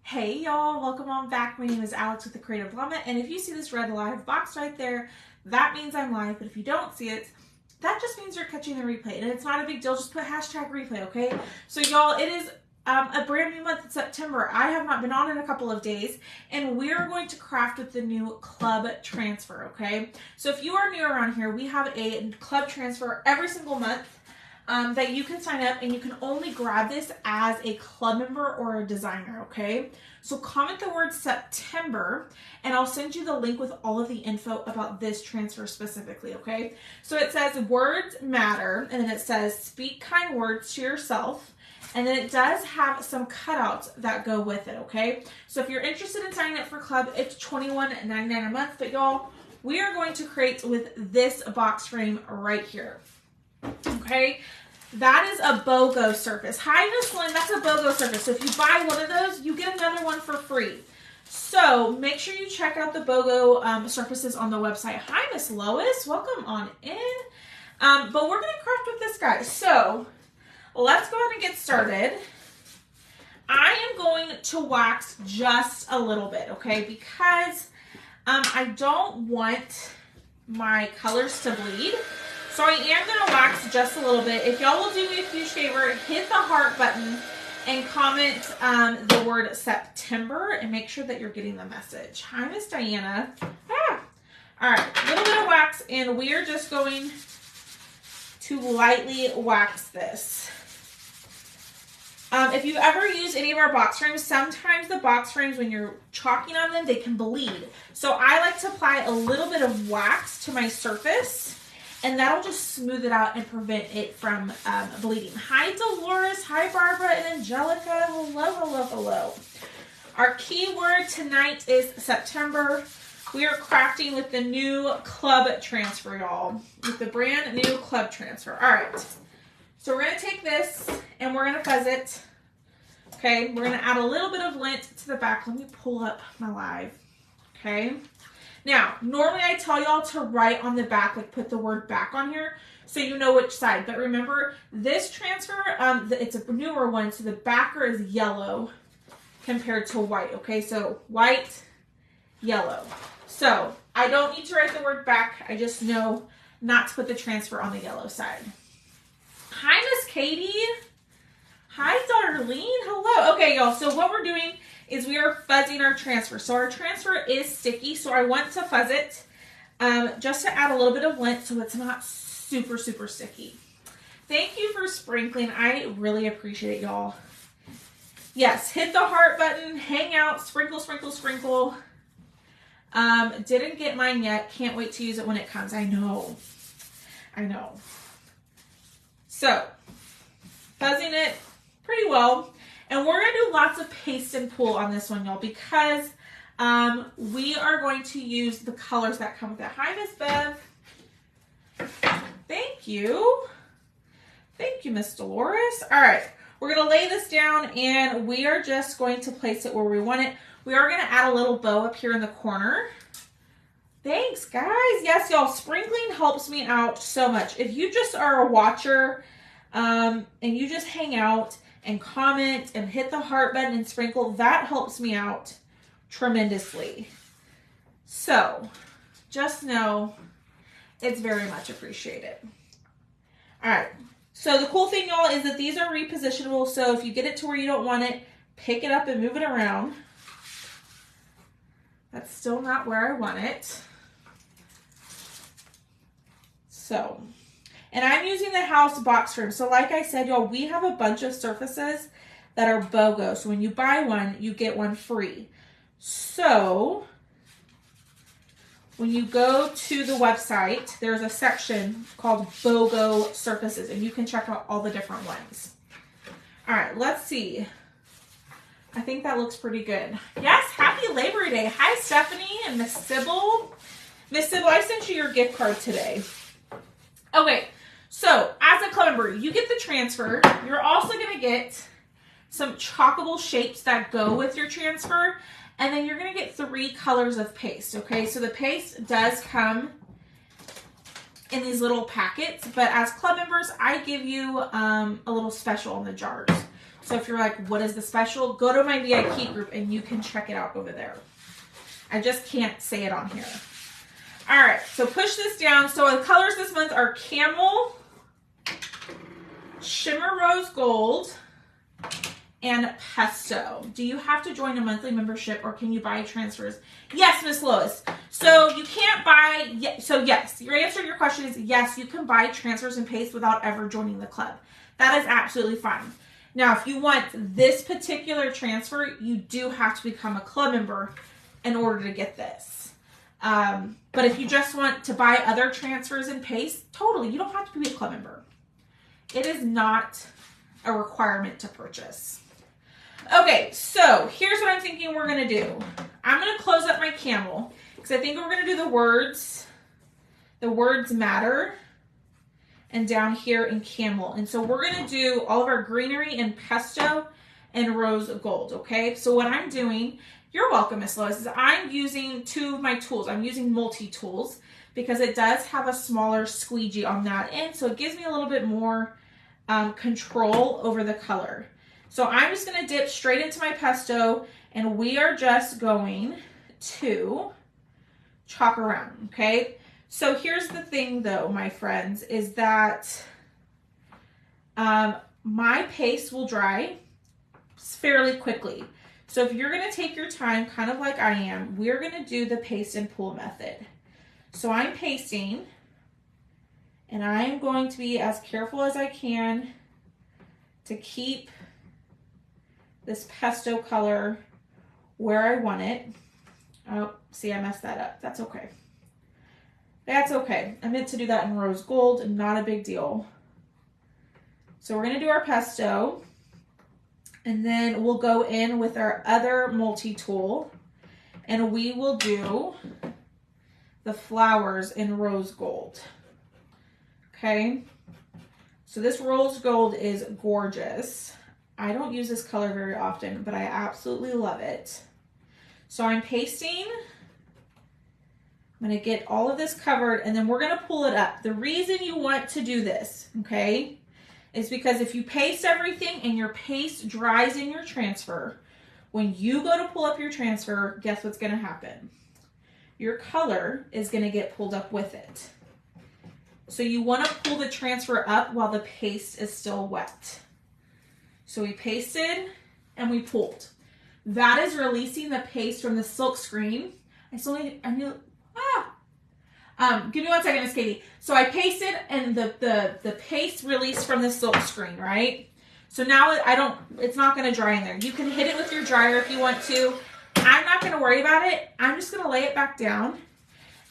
Hey y'all, welcome on back. My name is Alex with The Creative Llama, and if you see this red live box right there, that means I'm live, but if you don't see it, that just means you're catching the replay, and it's not a big deal. Just put hashtag replay, okay? So y'all, it is a brand new month in September. I have not been on in a couple of days, and we're going to craft with the new club transfer, okay? So if you are new around here, we have a club transfer every single month that you can sign up, and you can only grab this as a club member or a designer, okay? So comment the word September, and I'll send you the link with all of the info about this transfer specifically, okay? So it says words matter, and then it says speak kind words to yourself, and then it does have some cutouts that go with it, okay? So if you're interested in signing up for club, it's $21.99 a month, but y'all, we are going to create with this box frame right here. Okay, that is a BOGO surface. Hi, Miss Lynn, that's a BOGO surface. So if you buy one of those, you get another one for free. So make sure you check out the BOGO surfaces on the website. Hi, Miss Lois, welcome on in. But we're going to craft with this guy. So let's go ahead and get started. I am going to wax just a little bit, okay, because I don't want my colors to bleed. So I am going to wax just a little bit. If y'all will do me a huge favor, hit the heart button and comment the word September and make sure that you're getting the message. Hi, Miss Diana. All right, a little bit of wax, and we are just going to lightly wax this. If you ever use any of our box frames, sometimes the box frames, when you're chalking on them, they can bleed. So I like to apply a little bit of wax to my surface, and that'll just smooth it out and prevent it from bleeding. Hi, Dolores. Hi, Barbara and Angelica. Hello, hello, hello. Our key word tonight is September. We are crafting with the new club transfer, y'all. With the brand new club transfer. All right. So we're going to take this and we're going to fuzz it. Okay. We're going to add a little bit of lint to the back. Let me pull up my live. Okay. Now, normally I tell y'all to write on the back, like put the word back on here so you know which side. But remember, this transfer, it's a newer one, so the backer is yellow compared to white, okay? So white, yellow. So I don't need to write the word back. I just know not to put the transfer on the yellow side. Hi, Miss Katie. Hi, Darlene. Hello. Okay, y'all, so what we're doing is we are fuzzing our transfer. So our transfer is sticky, so I want to fuzz it just to add a little bit of lint so it's not super, super sticky. Thank you for sprinkling. I really appreciate it, y'all. Yes, hit the heart button, hang out, sprinkle, sprinkle, sprinkle. Didn't get mine yet. Can't wait to use it when it comes. I know. I know. So, fuzzing it pretty well. And we're going to do lots of paste and pool on this one, y'all, because we are going to use the colors that come with it. Hi, Miss Bev. Thank you. Thank you, Miss Dolores. All right. We're going to lay this down, and we are just going to place it where we want it. We are going to add a little bow up here in the corner. Thanks, guys. Yes, y'all, sprinkling helps me out so much. If you just are a watcher and you just hang out and comment and hit the heart button and sprinkle, that helps me out tremendously. So just know it's very much appreciated. All right. So the cool thing, y'all, is that these are repositionable. So if you get it to where you don't want it, pick it up and move it around. That's still not where I want it. So, and I'm using the house box frame. So like I said, y'all, we have a bunch of surfaces that are BOGO. So when you buy one, you get one free. So when you go to the website, there's a section called BOGO surfaces, and you can check out all the different ones. All right, let's see. I think that looks pretty good. Yes, happy Labor Day. Hi, Stephanie and Miss Sybil. Miss Sybil, I sent you your gift card today. Okay. So, as a club member, you get the transfer. You're also going to get some chalkable shapes that go with your transfer. And then you're going to get 3 colors of paste, okay? So, the paste does come in these little packets. But as club members, I give you a little special in the jars. So if you're like, what is the special? Go to my VIP group and you can check it out over there. I just can't say it on here. All right, so push this down. So the colors this month are Camel, Shimmer Rose Gold, and Pesto. Do you have to join a monthly membership or can you buy transfers? Yes, Miss Lois. So you can't buy, so yes, your answer to your question is yes, you can buy transfers and paste without ever joining the club. That is absolutely fine. Now, if you want this particular transfer, you do have to become a club member in order to get this. But if you just want to buy other transfers and paste, totally, you don't have to be a club member. It is not a requirement to purchase. Okay, so here's what I'm thinking we're going to do. I'm going to close up my camel because I think we're going to do the words matter, and down here in camel. And so we're going to do all of our greenery in pesto and rose gold, okay? So what I'm doing, you're welcome, Miss Lois, is I'm using two of my tools. I'm using multi-tools because it does have a smaller squeegee on that end, so it gives me a little bit more control over the color. So I'm just going to dip straight into my pesto, and we are just going to chalk around, okay? So here's the thing though, my friends, is that my paste will dry fairly quickly. So if you're going to take your time, kind of like I am, we're going to do the paste and pull method. So I'm pasting, and I'm going to be as careful as I can to keep this pesto color where I want it. Oh, see, I messed that up. That's okay. That's okay. I meant to do that in rose gold, not a big deal. So we're going to do our pesto, and then we'll go in with our other multi-tool, and we will do the flowers in rose gold. Okay, so this rose gold is gorgeous. I don't use this color very often, but I absolutely love it. So I'm pasting. I'm going to get all of this covered, and then we're going to pull it up. The reason you want to do this, okay, is because if you paste everything and your paste dries in your transfer, when you go to pull up your transfer, guess what's going to happen? Your color is going to get pulled up with it. So you want to pull the transfer up while the paste is still wet. So we pasted and we pulled. That is releasing the paste from the silk screen. Give me 1 second, Miss Katie. So I pasted and the paste released from the silk screen, right? So now it's not going to dry in there. You can hit it with your dryer if you want to. I'm not going to worry about it. I'm just going to lay it back down,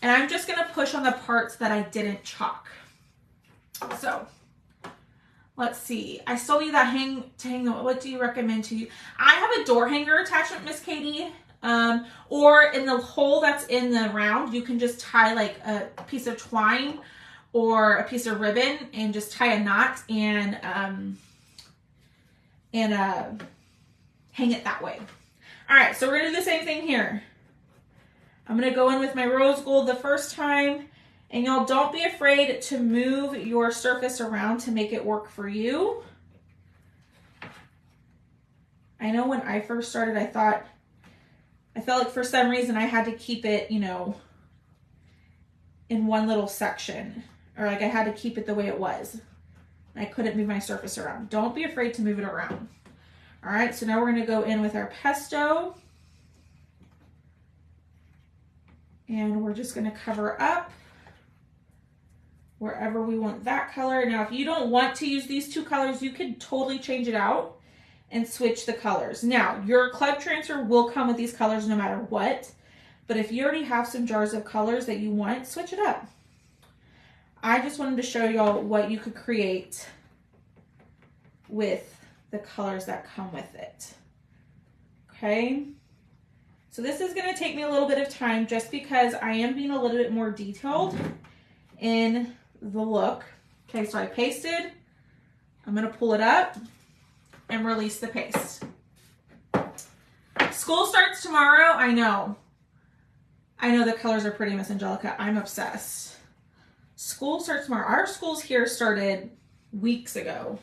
and I'm just going to push on the parts that I didn't chalk. So let's see. I still need that what do you recommend to you? I have a door hanger attachment, Miss Katie. Or in the hole that's in the round, you can just tie like a piece of twine or a piece of ribbon and just tie a knot and hang it that way. All right, so we're gonna do the same thing here. I'm gonna go in with my rose gold the first time, and y'all don't be afraid to move your surface around to make it work for you. I know when I first started, I felt like for some reason I had to keep it, you know, in one little section, or like I had to keep it the way it was. I couldn't move my surface around. Don't be afraid to move it around. All right, so now we're going to go in with our pesto, and we're just going to cover up wherever we want that color. Now, if you don't want to use these two colors, you could totally change it out and switch the colors. Now, your club transfer will come with these colors no matter what, but if you already have some jars of colors that you want, switch it up. I just wanted to show y'all what you could create with the colors that come with it. Okay, so this is going to take me a little bit of time just because I am being a little bit more detailed in the look. Okay, so I pasted. I'm going to pull it up and release the paste. School starts tomorrow. I know the colors are pretty, Miss Angelica. I'm obsessed. School starts tomorrow. Our schools here started weeks ago.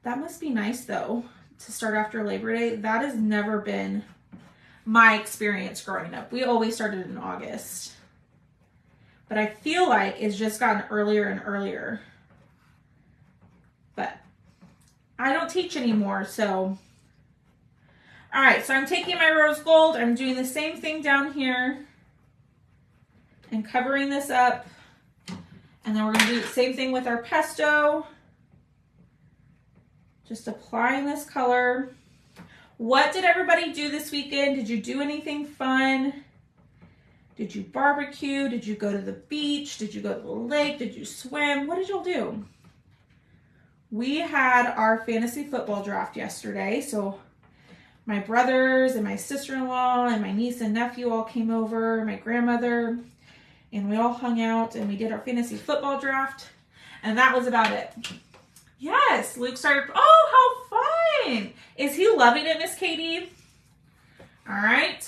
That must be nice though, to start after Labor Day. That has never been my experience growing up. We always started in August. But I feel like it's just gotten earlier and earlier. But I don't teach anymore, so. All right, so I'm taking my rose gold. I'm doing the same thing down here and covering this up. And then we're gonna do the same thing with our pesto. Just applying this color. What did everybody do this weekend? Did you do anything fun? Did you barbecue? Did you go to the beach? Did you go to the lake? Did you swim? What did y'all do? We had our fantasy football draft yesterday. So my brothers and my sister-in-law and my niece and nephew all came over, my grandmother, and we all hung out and we did our fantasy football draft. And that was about it. Yes, Luke started. Oh, how fun. Is he loving it, Miss Katie? All right.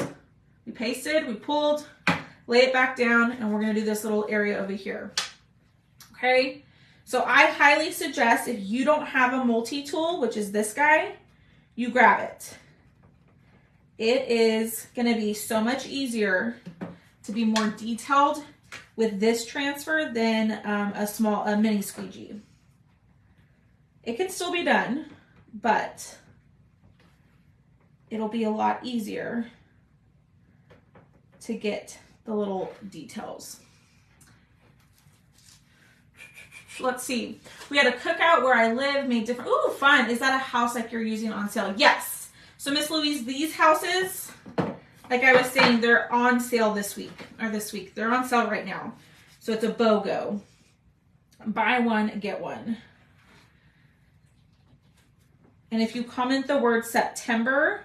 We pasted, we pulled, lay it back down, and we're going to do this little area over here. Okay. So I highly suggest if you don't have a multi-tool, which is this guy, you grab it. It is going to be so much easier to be more detailed with this transfer than a mini squeegee. It can still be done, but it'll be a lot easier to get the little details. Let's see. We had a cookout where I live, made different. Ooh, fun. Is that a house like you're using on sale? Yes. So Miss Louise, these houses, like I was saying, they're on sale this week. They're on sale right now. So it's a BOGO. Buy one, get one. And if you comment the word September,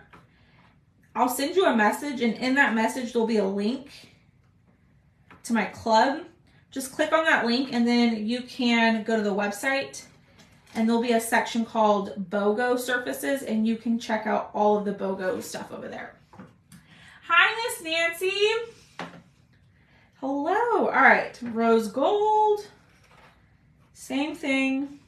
I'll send you a message, and in that message, there'll be a link to my club. Just click on that link, and then you can go to the website, and there'll be a section called BOGO Surfaces, and you can check out all of the BOGO stuff over there. Hi, Miss Nancy. Hello. All right, rose gold. Same thing.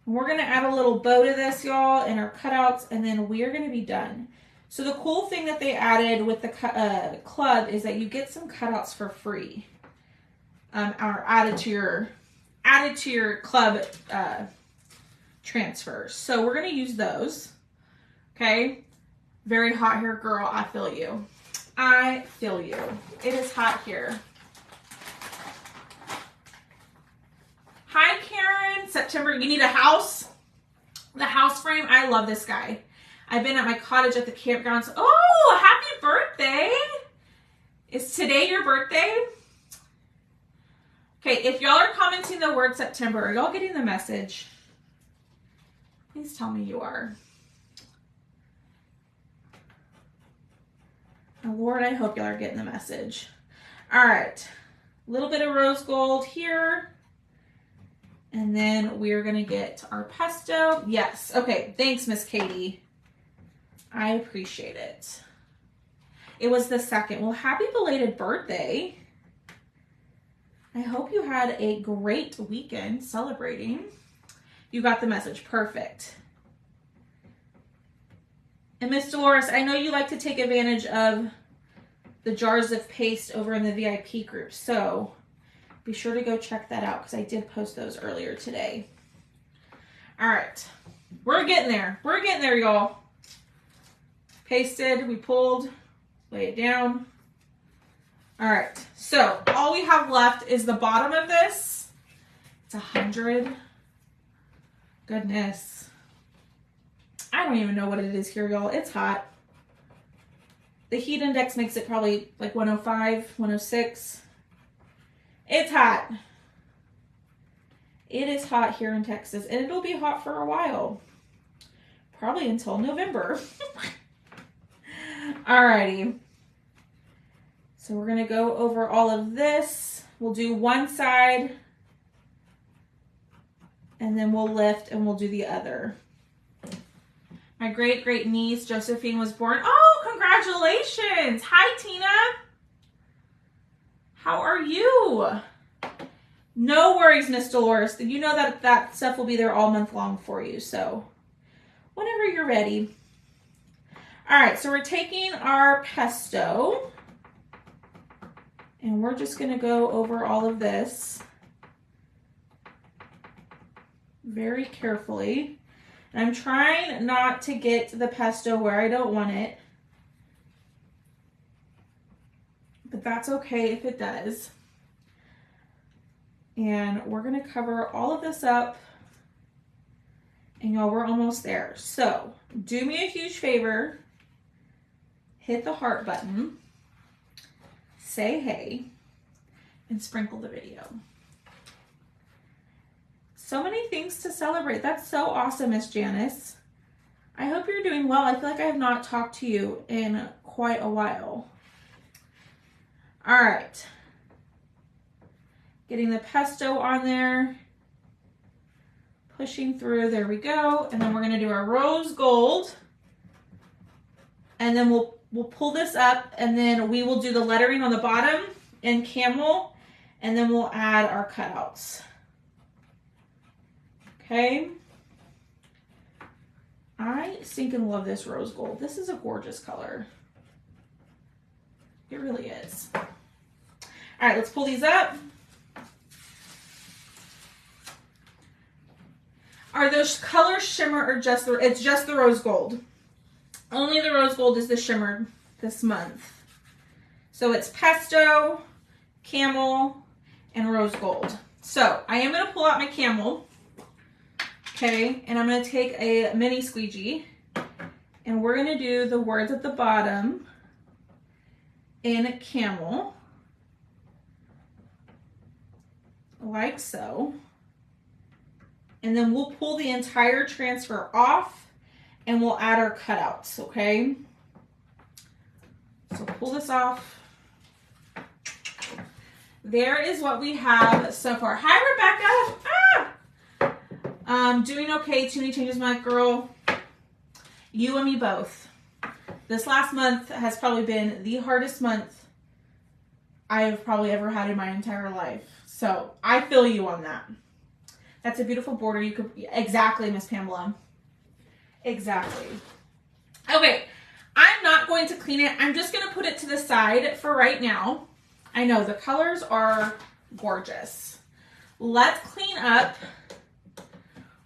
We're going to add a little bow to this, y'all, and our cutouts, and then we are going to be done. So the cool thing that they added with the club is that you get some cutouts for free, or added to your club transfers. So we're going to use those. Okay. Very hot here, girl. I feel you. I feel you. It is hot here. Hi, Karen. September, you need a house? The house frame. I love this guy. I've been at my cottage at the campground. So, oh, happy birthday. Is today your birthday? Okay, if y'all are commenting the word September, are y'all getting the message? Please tell me you are. Oh, Lord, I hope y'all are getting the message. All right, a little bit of rose gold here. And then we're going to get our pesto. Yes. Okay. Thanks, Miss Katie. I appreciate it. It was the 2nd. Well, happy belated birthday. I hope you had a great weekend celebrating. You got the message. Perfect. And Miss Dolores, I know you like to take advantage of the jars of paste over in the VIP group. So be sure to go check that out because I did post those earlier today. All right. We're getting there. We're getting there, y'all. Pasted. We pulled. Lay it down. All right. So all we have left is the bottom of this. It's 100. Goodness. I don't even know what it is here, y'all. It's hot. The heat index makes it probably like 105, 106. It's hot. It is hot here in Texas, and it'll be hot for a while. Probably until November. Alrighty. So we're going to go over all of this. We'll do one side, and then we'll lift, and we'll do the other. My great niece, Josephine, was born. Oh, congratulations. Hi, Tina. How are you? No worries, Miss Dolores. You know that that stuff will be there all month long for you. So whenever you're ready. All right, so we're taking our pesto and we're just gonna go over all of this very carefully. And I'm trying not to get the pesto where I don't want it, but that's okay if it does. And we're gonna cover all of this up. And y'all, we're almost there. So do me a huge favor, hit the heart button, say hey, and sprinkle the video. So many things to celebrate. That's so awesome, Miss Janice. I hope you're doing well. I feel like I have not talked to you in quite a while. All right. Getting the pesto on there. Pushing through, there we go. And then we're gonna do our rose gold. And then we'll pull this up and then we will do the lettering on the bottom in camel. And then we'll add our cutouts. Okay. I stinking love this rose gold. This is a gorgeous color. It really is. All right, let's pull these up. Are those colors shimmer or just the, it's just the rose gold. Only the rose gold is the shimmer this month. So it's pesto, camel, and rose gold. So I am gonna pull out my camel. Okay, and I'm going to take a mini squeegee and we're going to do the words at the bottom in camel, like so. And then we'll pull the entire transfer off and we'll add our cutouts, okay? So pull this off. There is what we have so far. Hi, Rebecca. Ah! Doing okay. Too many changes, my girl. You and me both. This last month has probably been the hardest month I've probably ever had in my entire life. So I feel you on that. That's a beautiful border. You could, exactly, Miss Pamela. Exactly. Okay, I'm not going to clean it. I'm just going to put it to the side for right now. I know the colors are gorgeous. Let's clean up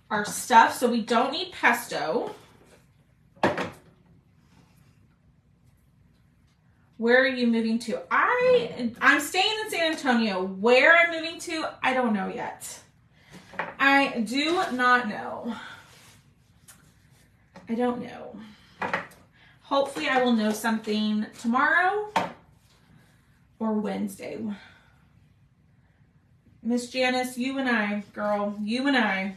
our stuff. So we don't need pesto. Where are you moving to? I'm staying in San Antonio. Where I'm moving to, I don't know yet. I do not know. I don't know. Hopefully I will know something tomorrow or Wednesday. Miss Janice, you and I, girl, you and I.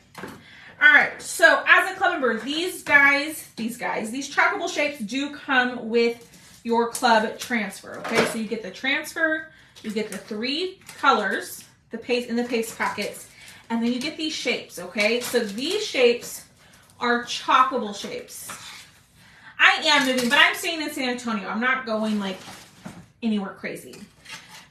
All right, so as a club member, these trackable shapes do come with your club transfer, okay? So you get the transfer, you get the 3 colors, the paste in the paste packets, and then you get these shapes, okay? So these shapes are chalkable shapes. I am moving, but I'm staying in San Antonio. I'm not going like anywhere crazy.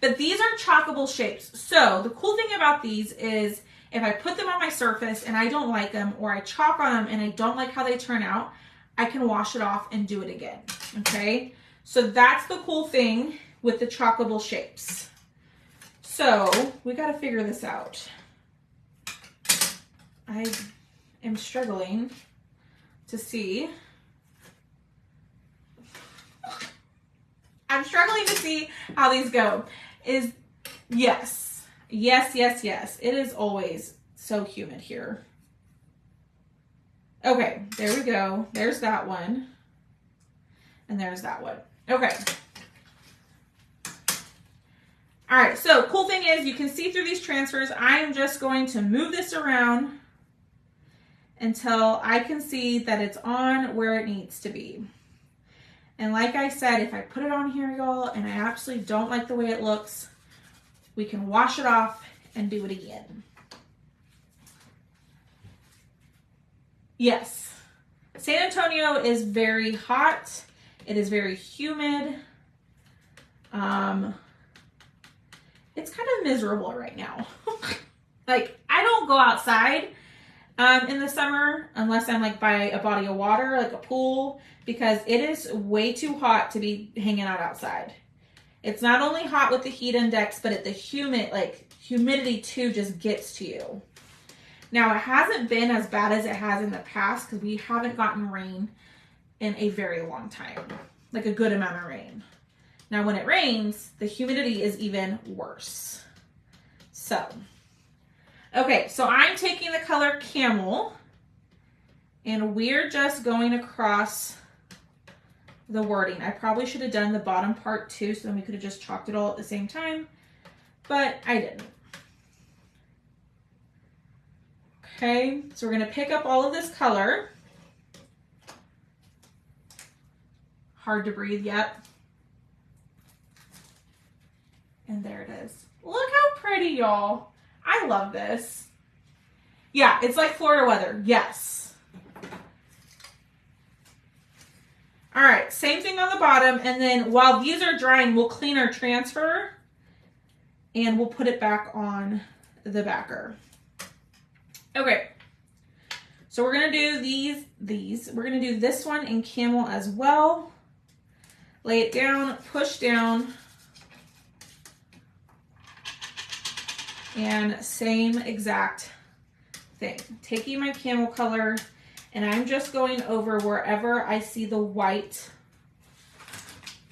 But these are chalkable shapes. So the cool thing about these is if I put them on my surface and I don't like them, or I chalk on them and I don't like how they turn out, I can wash it off and do it again, okay? So that's the cool thing with the chalkable shapes. So we got to figure this out. I am struggling to see. I'm struggling to see how these go. Yes. It is always so humid here. Okay, there we go. There's that one. And there's that one. Okay. All right, so cool thing is you can see through these transfers. I am just going to move this around until I can see that it's on where it needs to be. And like I said, if I put it on here, y'all, and I absolutely don't like the way it looks, we can wash it off and do it again. Yes, San Antonio is very hot. It is very humid. It's kind of miserable right now. Like, I don't go outside in the summer unless I'm like by a body of water, like a pool, because it is way too hot to be hanging out outside. It's not only hot with the heat index, but the humidity too just gets to you. Now, it hasn't been as bad as it has in the past because we haven't gotten rain in a very long time, like a good amount of rain. Now, when it rains, the humidity is even worse. So, okay, so I'm taking the color Camel, and we're just going across the wording. I probably should have done the bottom part too, so then we could have just chalked it all at the same time, but I didn't. Okay, so we're going to pick up all of this color. Hard to breathe yet. And there it is. Look how pretty, y'all. I love this. Yeah, it's like Florida weather. Yes. All right, same thing on the bottom. And then while these are drying, we'll clean our transfer and we'll put it back on the backer. Okay, so we're going to do these. We're going to do this one in Camel as well. Lay it down, push down, and same exact thing. Taking my Camel color, and I'm just going over wherever I see the white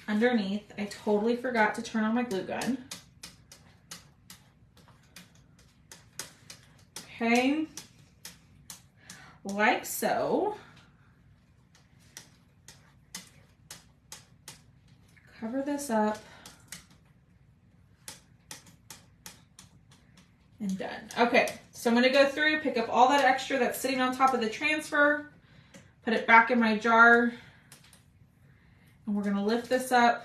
underneath. I totally forgot to turn on my glue gun. Okay, like so. Cover this up. And done. Okay, so I'm going to go through, pick up all that extra that's sitting on top of the transfer, put it back in my jar, and we're going to lift this up,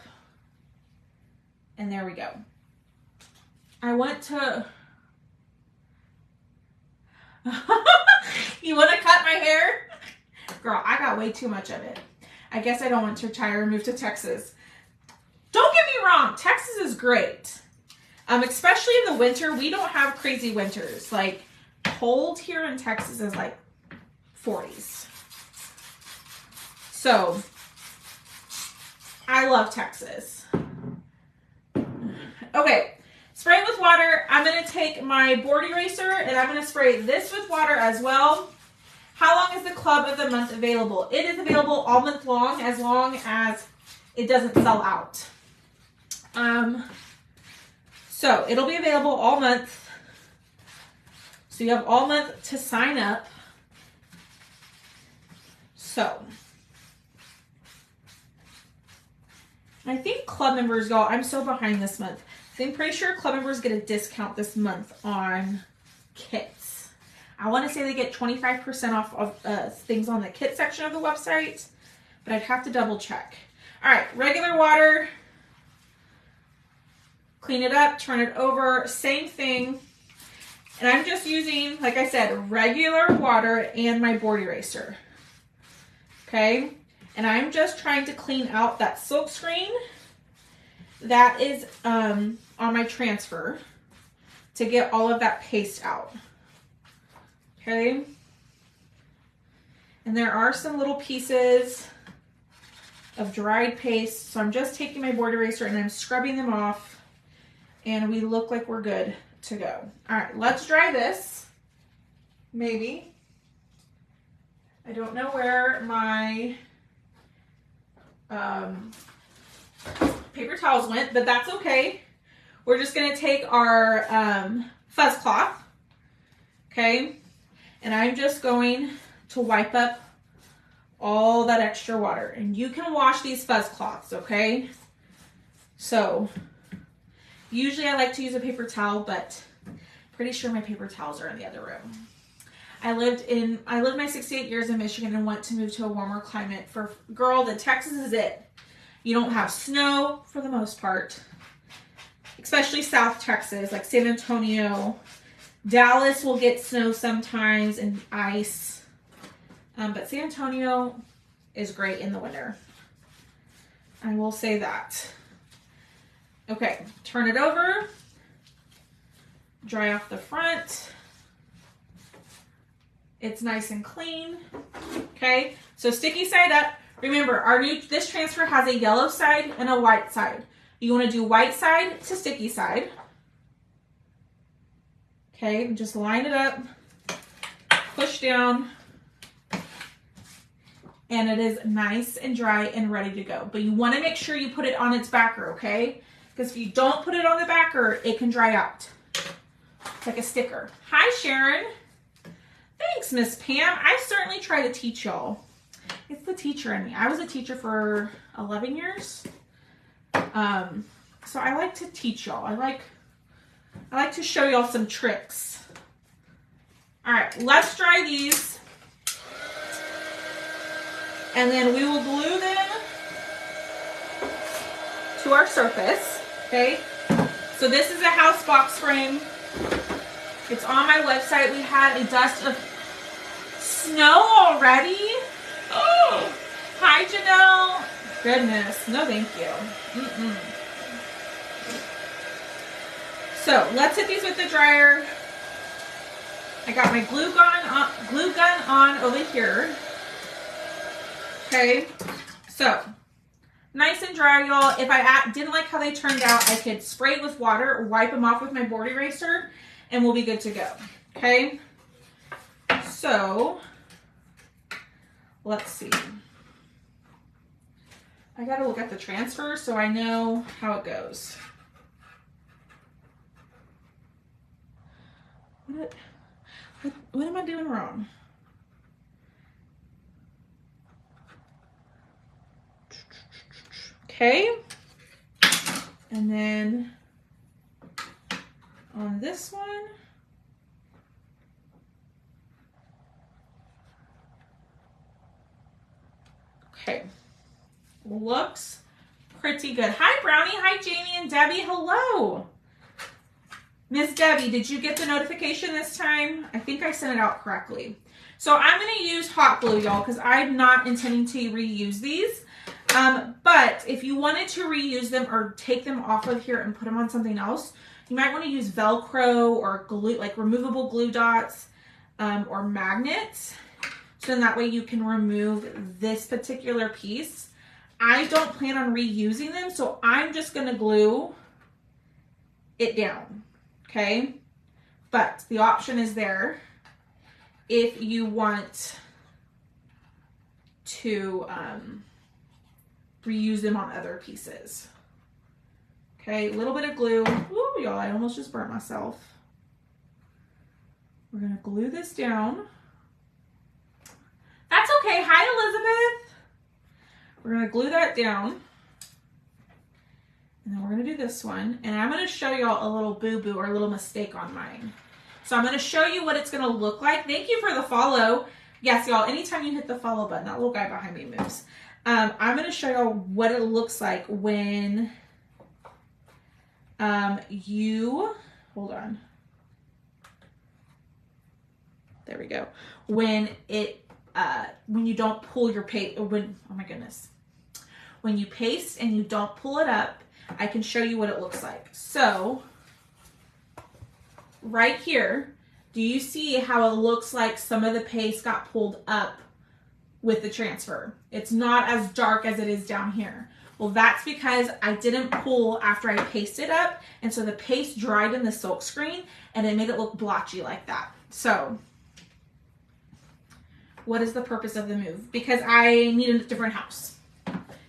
and there we go. I want to... You want to cut my hair? Girl, I got way too much of it. I guess I don't want to try to move to Texas. Don't get me wrong, Texas is great. Especially in the winter, we don't have crazy winters. Like, cold here in Texas is like 40s. So, I love Texas. Okay, spray it with water. I'm going to take my board eraser and I'm going to spray this with water as well. How long is the Club of the Month available? It is available all month long as it doesn't sell out. So it'll be available all month. So you have all month to sign up. So I think club members go, I'm so behind this month. I'm pretty sure club members get a discount this month on kits. I want to say they get 25% off of things on the kit section of the website, but I'd have to double check. All right, regular water. Clean it up, turn it over, same thing. And I'm just using, like I said, regular water and my board eraser. Okay? And I'm just trying to clean out that silk screen that is on my transfer to get all of that paste out. Okay? And there are some little pieces of dried paste, so I'm just taking my board eraser and I'm scrubbing them off. And we look like we're good to go. All right, let's dry this. Maybe. I don't know where my paper towels went, but that's okay. We're just going to take our fuzz cloth, okay? And I'm just going to wipe up all that extra water. And you can wash these fuzz cloths, okay? So... usually I like to use a paper towel, but pretty sure my paper towels are in the other room. I lived my 68 years in Michigan and went to move to a warmer climate. The Texas is it. You don't have snow for the most part, especially South Texas, like San Antonio. Dallas will get snow sometimes and ice, but San Antonio is great in the winter. I will say that. Okay, turn it over, dry off the front. It's nice and clean. Okay, so sticky side up. Remember, this transfer has a yellow side and a white side. You want to do white side to sticky side. Okay, and just line it up, push down, and it is nice and dry and ready to go. But you want to make sure you put it on its backer, okay? Because if you don't put it on the backer, it can dry out. It's like a sticker. Hi, Sharon. Thanks, Miss Pam. I certainly try to teach y'all. It's the teacher in me. I was a teacher for 11 years. So I like to teach y'all. I like to show y'all some tricks. All right, let's dry these. And then we will glue them to our surface, okay? So this is a house box spring. It's on my website. We had a dust of snow already. Oh, hi, Janelle. Goodness, no thank you. So let's hit these with the dryer. I got my glue gun on over here. Okay, so nice and dry, y'all. If I didn't like how they turned out, I could spray it with water, wipe them off with my board eraser, and we'll be good to go. Okay, so let's see. I gotta look at the transfer so I know how it goes. What am I doing wrong? Okay, and then on this one, okay, looks pretty good. Hi, Brownie. Hi, Jamie and Debbie. Hello. Miss Debbie, did you get the notification this time? I think I sent it out correctly. So I'm going to use hot glue, y'all, because I'm not intending to reuse these. But if you wanted to reuse them or take them off of here and put them on something else, you might want to use Velcro or glue, like removable glue dots, or magnets. So then that way you can remove this particular piece. I don't plan on reusing them, so I'm just going to glue it down. Okay, but the option is there if you want to reuse them on other pieces. Okay, a little bit of glue. Ooh, y'all, I almost just burnt myself. We're gonna glue this down. That's okay. Hi, Elizabeth. We're gonna glue that down. And then we're going to do this one. And I'm going to show y'all a little boo-boo or a little mistake on mine. So I'm going to show you what it's going to look like. Thank you for the follow. Yes, y'all, anytime you hit the follow button, that little guy behind me moves. I'm going to show y'all what it looks like when hold on. There we go. When you don't pull your paste, oh my goodness. When you paste and you don't pull it up, I can show you what it looks like. So right here, do you see how it looks like some of the paste got pulled up with the transfer? It's not as dark as it is down here. Well, that's because I didn't pull after I pasted up, and so the paste dried in the silk screen and it made it look blotchy like that. So what is the purpose of the move? Because I need a different house.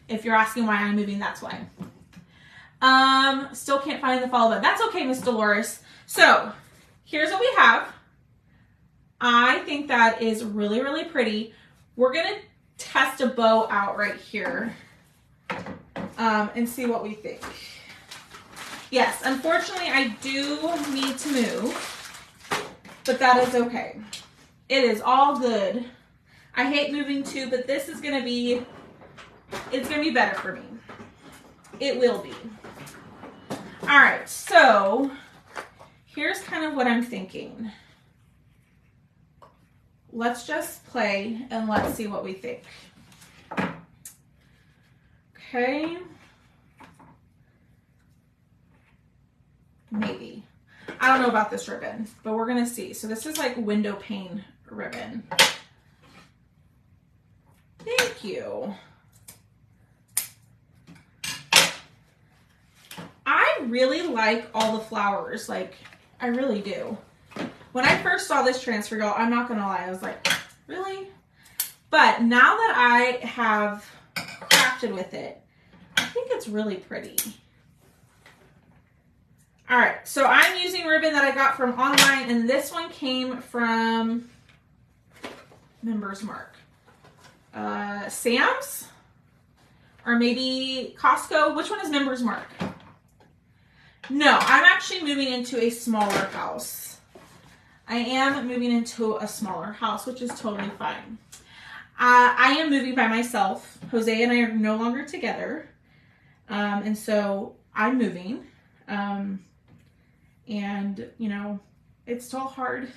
If you're asking why I'm moving, that's why. Still can't find the follow button. That's okay, Miss Dolores. So here's what we have. I think that is really, really pretty. We're going to test a bow out right here, and see what we think. Yes, unfortunately, I do need to move, but that is okay. It is all good. I hate moving too, but this is going to be, it's going to be better for me. It will be. All right, so here's kind of what I'm thinking. Let's just play and let's see what we think. Okay. Maybe. I don't know about this ribbon, but we're going to see. So this is like window pane ribbon. Thank you. I really like all the flowers, like I really do. When I first saw this transfer, y'all, I'm not gonna lie, I was like, really? But now that I have crafted with it, I think it's really pretty. All right, so I'm using ribbon that I got from online, and this one came from Members Mark. Sam's? Or maybe Costco? Which one is Members Mark? No, I'm actually moving into a smaller house. I am moving into a smaller house, which is totally fine. I am moving by myself. Jose and I are no longer together. And so I'm moving. And, you know, it's still hard,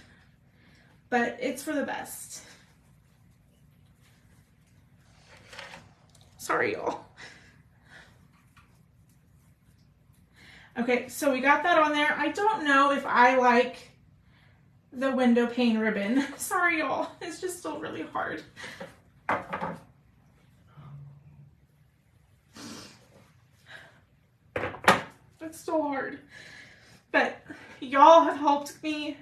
but it's for the best. Sorry, y'all. Okay, so we got that on there. I don't know if I like the window pane ribbon. Sorry, y'all. It's just still really hard. It's still hard. But y'all have helped me.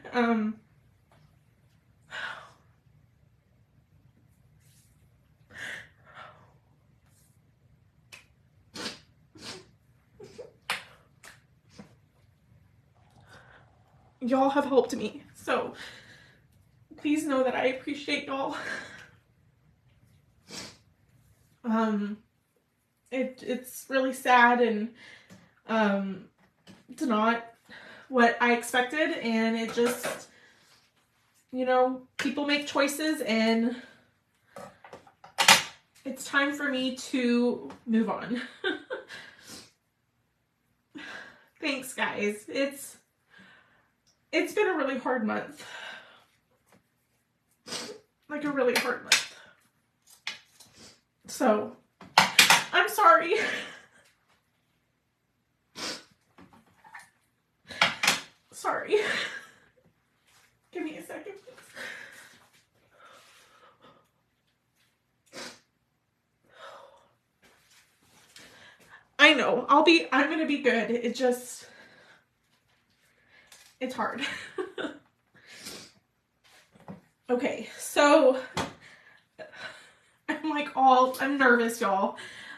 Y'all have helped me. So please know that I appreciate y'all. It's really sad, and it's not what I expected, and it just, you know, people make choices, and it's time for me to move on. Thanks, guys. It's been a really hard month. Like a really hard month. So, I'm sorry. Sorry. Give me a second, please. I know. I'm gonna be good. It's hard. Okay, so I'm nervous, y'all.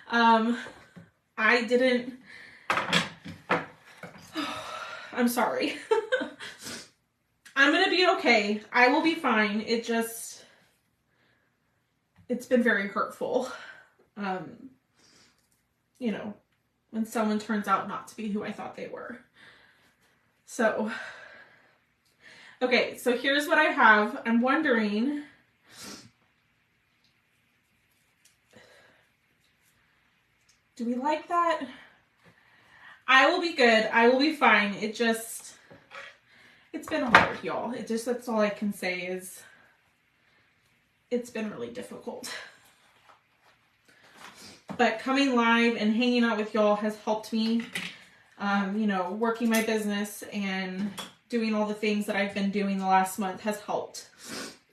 I'm sorry. I'm gonna be okay. I will be fine. It's been very hurtful. You know, when someone turns out not to be who I thought they were. So, okay, so here's what I have. I'm wondering, do we like that? I will be good. I will be fine. It's been hard, y'all. That's all I can say is it's been really difficult. But coming live and hanging out with y'all has helped me, you know, working my business and doing all the things that I've been doing the last month has helped.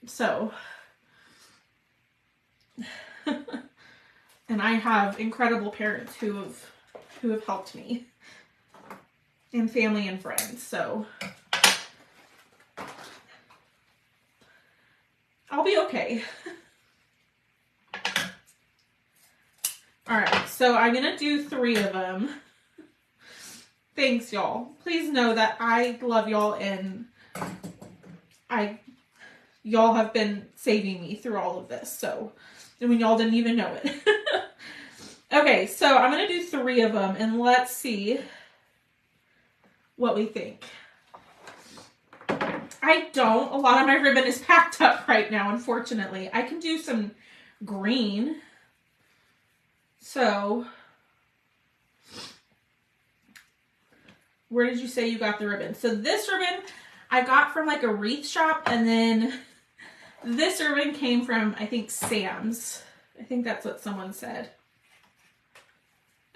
So, and I have incredible parents who have helped me, and family and friends. So I'll be okay. All right, so I'm gonna do 3 of them. Thanks, y'all. Please know that I love y'all, and y'all have been saving me through all of this. So, and when y'all didn't even know it. Okay, so I'm gonna do 3 of them, and let's see what we think. A lot of my ribbon is packed up right now, unfortunately. I can do some green. So, where did you say you got the ribbon? So this ribbon I got from like a wreath shop, and then this ribbon came from, I think, Sam's. I think that's what someone said.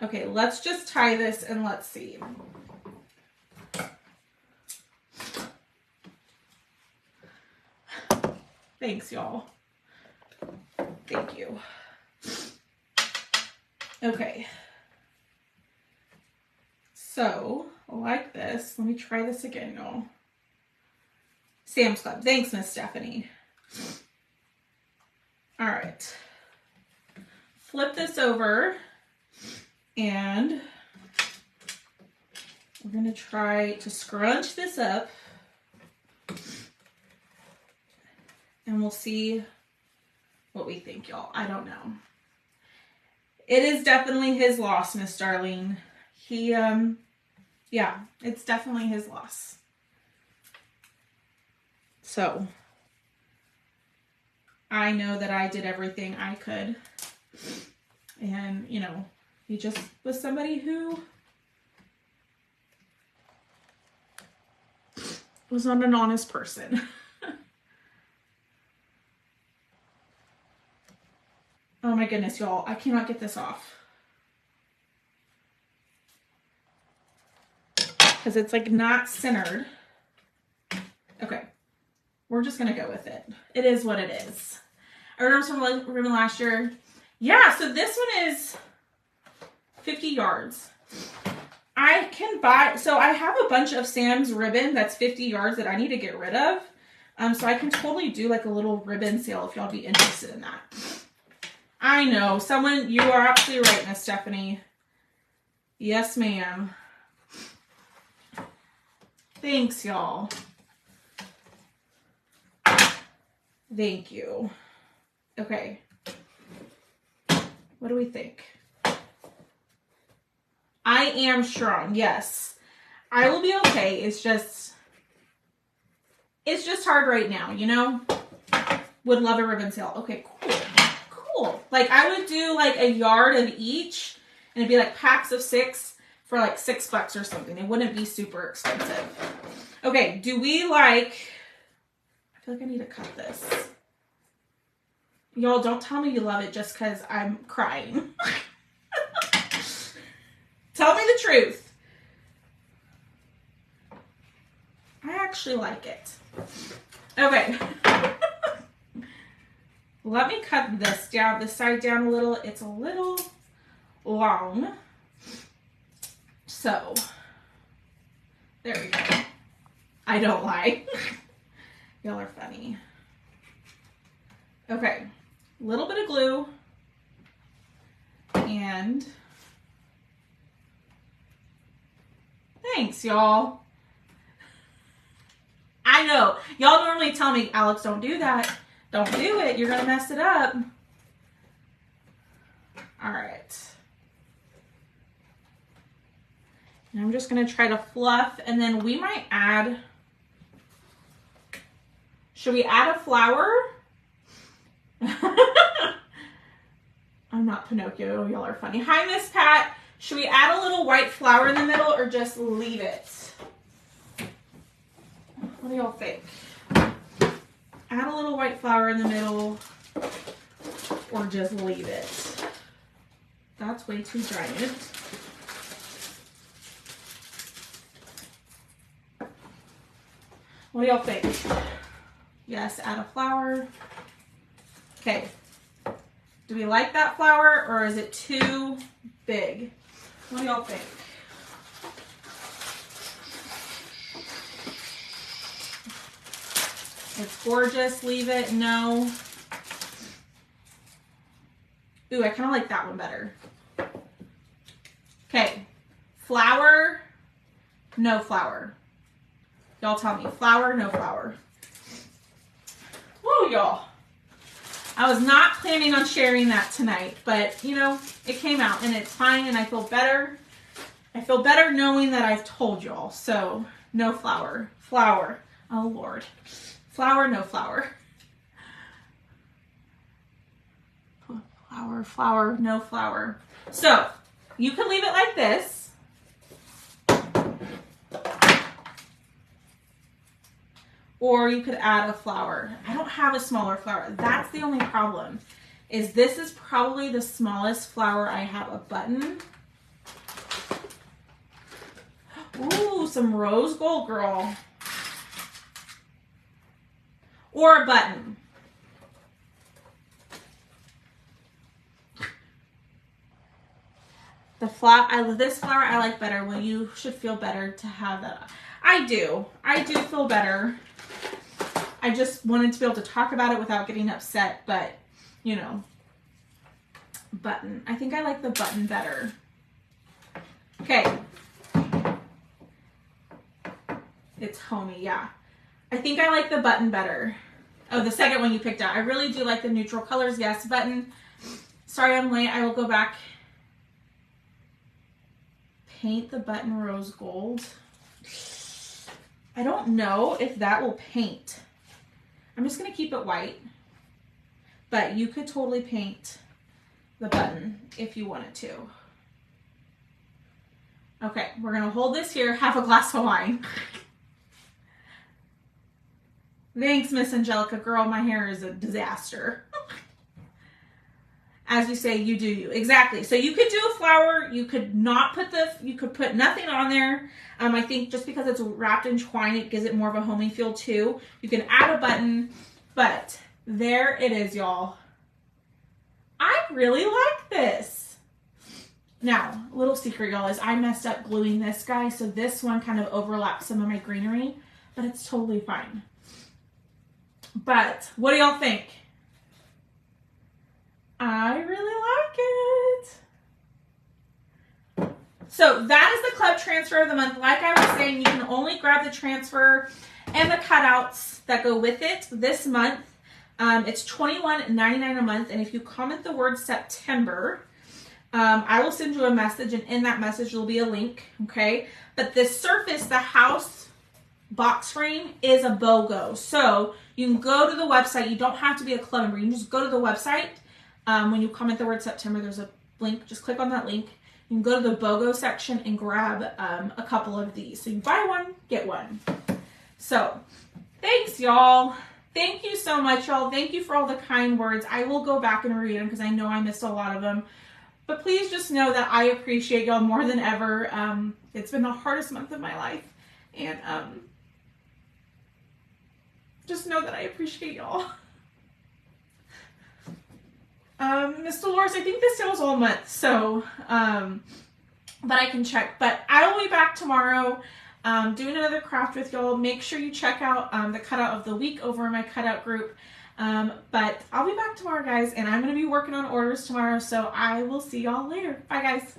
Okay, let's just tie this and let's see. Thanks, y'all. Thank you. Okay. So, like this. Let me try this again, y'all. Sam's Club. Thanks, Miss Stephanie. All right. Flip this over and we're going to try to scrunch this up and we'll see what we think, y'all. I don't know. It is definitely his loss, Miss Darlene. He, yeah, it's definitely his loss. So, I know that I did everything I could. And, you know, he just was somebody who was not an honest person. Oh my goodness, y'all. I cannot get this off. Because it's like not centered. Okay. We're just going to go with it. It is what it is. I remember some ribbon last year. Yeah, so this one is 50 yards. I can buy, so I have a bunch of Sam's ribbon that's 50 yards that I need to get rid of. So I can totally do like a little ribbon sale if y'all be interested in that. I know, someone, you are absolutely right, Miss Stephanie. Yes, ma'am. Thanks, y'all. Thank you. Okay. What do we think? I am strong. Yes. I will be okay. It's just hard right now, you know? Would love a ribbon sale. Okay, cool. Cool. Like I would do like a yard of each and it'd be like packs of 6 for like $6 or something. It wouldn't be super expensive. Okay, do we like, I feel like I need to cut this. Y'all don't tell me you love it just because I'm crying. Tell me the truth. I actually like it. Okay. Let me cut this down, this side down a little. It's a little long. So, there we go. I don't lie. Y'all are funny. Okay. A little bit of glue. And thanks, y'all. I know. Y'all normally tell me, Alex, don't do that. Don't do it. You're going to mess it up. All right. And I'm just going to try to fluff. And then we might add... Should we add a flower? I'm not Pinocchio. Y'all are funny. Hi, Miss Pat. Should we add a little white flower in the middle or just leave it? What do y'all think? Add a little white flower in the middle or just leave it? That's way too giant. What do y'all think? Yes, add a flower. Okay. Do we like that flower or is it too big? What do y'all think? It's gorgeous. Leave it. No. Ooh, I kind of like that one better. Okay. Flower. No flower. Y'all tell me. Flower, no flower. Woo, y'all. I was not planning on sharing that tonight, but, you know, it came out and it's fine and I feel better. I feel better knowing that I've told y'all. So, no flower. Flower. Oh, Lord. Flower, no flower. Flower, flower, no flower. So, you can leave it like this. Or you could add a flower. I don't have a smaller flower. That's the only problem. Is this is probably the smallest flower I have a button. Ooh, some rose gold, girl. Or a button. This flower I like better. Well, you should feel better to have that. I do feel better. I just wanted to be able to talk about it without getting upset, but you know, button. I think I like the button better. Okay. It's homey, yeah. I think I like the button better. Oh, the second one you picked out. I really do like the neutral colors. Yes, button. Sorry I'm late. I will go back. Paint the button rose gold. I don't know if that will paint. I'm just going to keep it white. But you could totally paint the button if you wanted to. Okay, we're going to hold this here, have a glass of wine. Thanks, Miss Angelica. Girl, my hair is a disaster. As you say, you do you. Exactly. So you could do a flower. You could not put you could put nothing on there. I think just because it's wrapped in twine, it gives it more of a homey feel too. You can add a button, but there it is, y'all. I really like this. Now, a little secret, y'all, is I messed up gluing this guy, so this one kind of overlaps some of my greenery, but it's totally fine. But what do y'all think? I really like it. So that is the club transfer of the month. Like I was saying, you can only grab the transfer and the cutouts that go with it this month. It's $21.99 a month, and if you comment the word September, I will send you a message, and in that message will be a link, okay? But this surface, the house box frame, is a BOGO. So you can go to the website. You don't have to be a club member. You can just go to the website. When you comment the word September, there's a link. Just click on that link. You can go to the BOGO section and grab a couple of these. So you buy one, get one. So thanks, y'all. Thank you so much, y'all. Thank you for all the kind words. I will go back and read them because I know I missed a lot of them. But please just know that I appreciate y'all more than ever. It's been the hardest month of my life. And just know that I appreciate y'all. Miss Dolores, I think this sale's all month, so, but I can check. But I will be back tomorrow doing another craft with y'all. Make sure you check out the cutout of the week over in my cutout group. But I'll be back tomorrow, guys, and I'm going to be working on orders tomorrow, so I will see y'all later. Bye, guys.